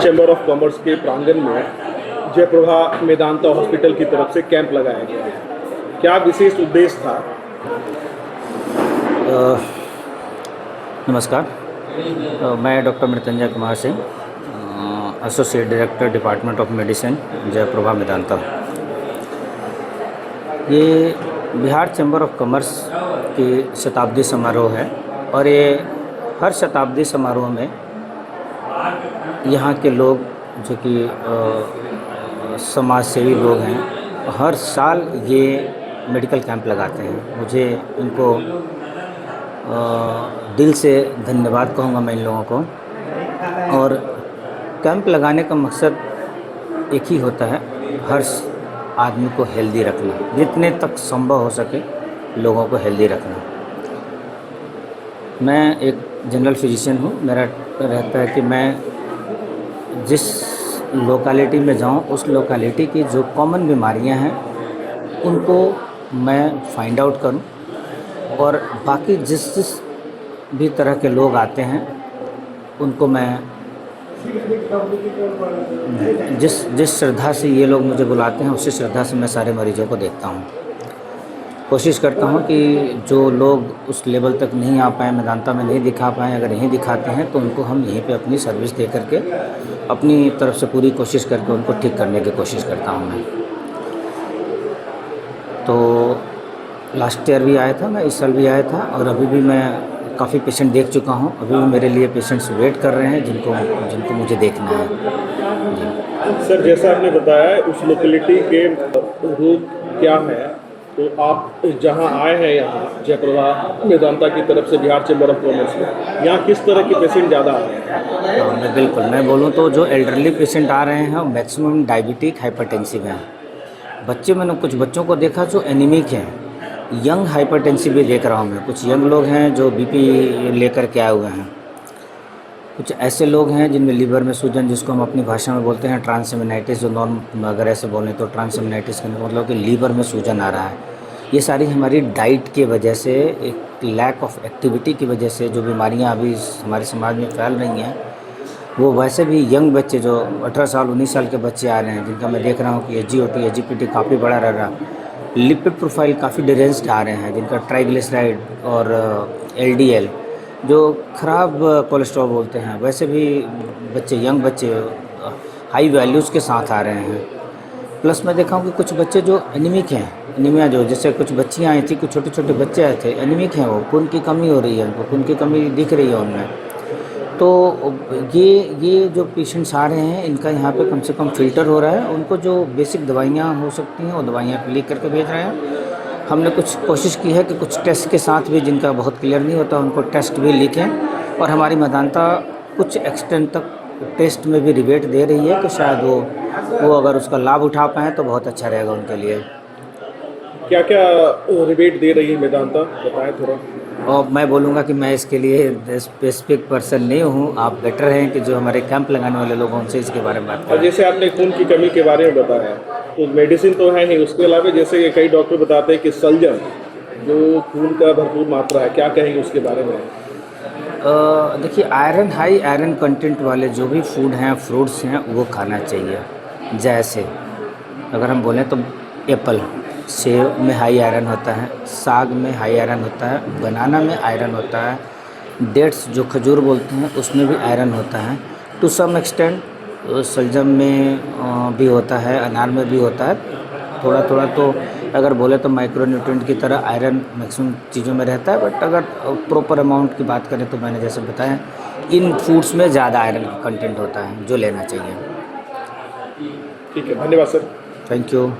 Chamber of commerce के प्रांगण में जयप्रभा मेदांता हॉस्पिटल की तरफ से कैंप लगाया गया है। क्या विशेष उद्देश्य था? नमस्कार। मैं doctor Mrityunjay Kumar Singh, associate director department of medicine, Jaiprabha Medanta. ये बिहार चैम्बर ऑफ कॉमर्स की शताब्दी समारोह है और ये हर शताब्दी समारोह में यहाँ के लोग जो कि समाज सेवी लोग हैं, हर साल ये मेडिकल कैंप लगाते हैं। मुझे इनको दिल से धन्यवाद कहूँगा मैं इन लोगों को। और कैंप लगाने का मकसद एक ही होता है, हर आदमी को हेल्दी रखना, जितने तक संभव हो सके लोगों को हेल्दी रखना। मैं एक जनरल फिजिशियन हूँ। मेरा रहता है कि मैं जिस लोकेलिटी में जाऊँ, उस लोकेलिटी की जो कॉमन बीमारियाँ हैं उनको मैं फाइंड आउट करूँ और बाकी जिस भी तरह के लोग आते हैं उनको मैं जिस श्रद्धा से ये लोग मुझे बुलाते हैं उसी श्रद्धा से मैं सारे मरीजों को देखता हूँ। कोशिश करता हूँ कि जो लोग उस लेवल तक नहीं आ पाए, मेदांता में नहीं दिखा पाए, अगर यहीं दिखाते हैं तो उनको हम यहीं पे अपनी सर्विस दे करके अपनी तरफ से पूरी कोशिश करके उनको ठीक करने की कोशिश करता हूँ मैं। तो लास्ट ईयर भी आया था मैं, इस साल भी आया था और अभी भी मैं काफ़ी पेशेंट देख चुका हूँ। अभी भी मेरे लिए पेशेंट्स वेट कर रहे हैं जिनको मुझे देखना है जी। सर, जैसा आपने बताया उस लोकेलिटी के रोग क्या है, तो आप जहां आए हैं यहाँ जयप्रभा मेदांता की तरफ से बिहार चैम्बर ऑफ कॉमर्स में, यहाँ किस तरह के पेशेंट ज़्यादा आ रहे हैं? बिल्कुल, मैं बोलूँ तो जो एल्डरली पेशेंट आ रहे हैं मैक्सिमम डायबिटिक हाइपरटेंसिव हैं। बच्चे, मैंने कुछ बच्चों को देखा जो एनीमिक हैं। यंग हाइपरटेंसिव भी देख रहा हूँ मैं। कुछ यंग लोग हैं जो बीपी लेकर के आए हुए हैं। कुछ ऐसे लोग हैं जिनमें लीवर में सूजन, जिसको हम अपनी भाषा में बोलते हैं ट्रांसएमिनाइटिस, जो नॉर्म अगर ऐसे बोलें तो ट्रांसएमिनाइटिस का मतलब कि लीवर में सूजन आ रहा है। ये सारी हमारी डाइट की वजह से, एक लैक ऑफ एक्टिविटी की वजह से जो बीमारियां अभी हमारे समाज में फैल रही हैं, वो वैसे भी यंग बच्चे जो 18 साल 19 साल के बच्चे आ रहे हैं, जिनका मैं देख रहा हूँ कि SGOT SGPT काफ़ी बड़ा रह रहा है। लिपिड प्रोफाइल काफ़ी डिरेंज्ड आ रहे हैं, जिनका ट्राइग्लिसराइड और LDL जो ख़राब कोलेस्ट्रॉल बोलते हैं, वैसे भी बच्चे, यंग बच्चे हाई वैल्यूज़ के साथ आ रहे हैं। प्लस मैं देखा हूँ कि कुछ बच्चे जो एनीमिक हैं, एनीमिया जो, जैसे कुछ बच्चियाँ आई थी, कुछ छोटे छोटे बच्चे आए थे एनीमिक हैं, वो खून की कमी हो रही है, उनको खून की कमी दिख रही है उनमें। तो ये जो पेशेंट्स आ रहे हैं, इनका यहाँ पे कम से कम फ़िल्टर हो रहा है। उनको जो बेसिक दवाइयाँ हो सकती हैं वो दवाइयाँ लिख करके भेज रहे हैं। हमने कुछ कोशिश की है कि कुछ टेस्ट के साथ भी, जिनका बहुत क्लियर नहीं होता, उनको टेस्ट भी लिखें। और हमारी मेदांता कुछ एक्सटेंट तक टेस्ट में भी रिबेट दे रही है कि शायद वो अगर उसका लाभ उठा पाएँ तो बहुत अच्छा रहेगा उनके लिए। क्या क्या रिबेट दे रही है मेदांता, बताएं थोड़ा। और मैं बोलूँगा कि मैं इसके लिए स्पेसिफिक पर्सन नहीं हूँ। आप बेटर हैं कि जो हमारे कैंप लगाने वाले लोग हैं उनसे इसके बारे में बात और करें। जैसे आपने खून की कमी के बारे में बताया, तो मेडिसिन तो है ही, उसके अलावा जैसे कई डॉक्टर बताते हैं कि सल्जम जो खून का भरपूर मात्रा है, क्या कहेंगे उसके बारे में? देखिए, हाई आयरन कंटेंट वाले जो भी फूड हैं, फ्रूट्स हैं, वो खाना चाहिए। जैसे अगर हम बोलें तो एप्पल, सेब में हाई आयरन होता है, साग में हाई आयरन होता है, बनाना में आयरन होता है, डेट्स जो खजूर बोलते हैं उसमें भी आयरन होता है। टू सम एक्सटेंट सलजम में भी होता है, अनार में भी होता है थोड़ा थोड़ा। तो अगर बोले तो माइक्रोन्यूट्रिएंट की तरह आयरन मैक्सिमम चीज़ों में रहता है। बट अगर प्रॉपर अमाउंट की बात करें तो मैंने जैसे बताया, इन फूड्स में ज़्यादा आयरन का कंटेंट होता है जो लेना चाहिए। ठीक है, धन्यवाद सर। Thank you.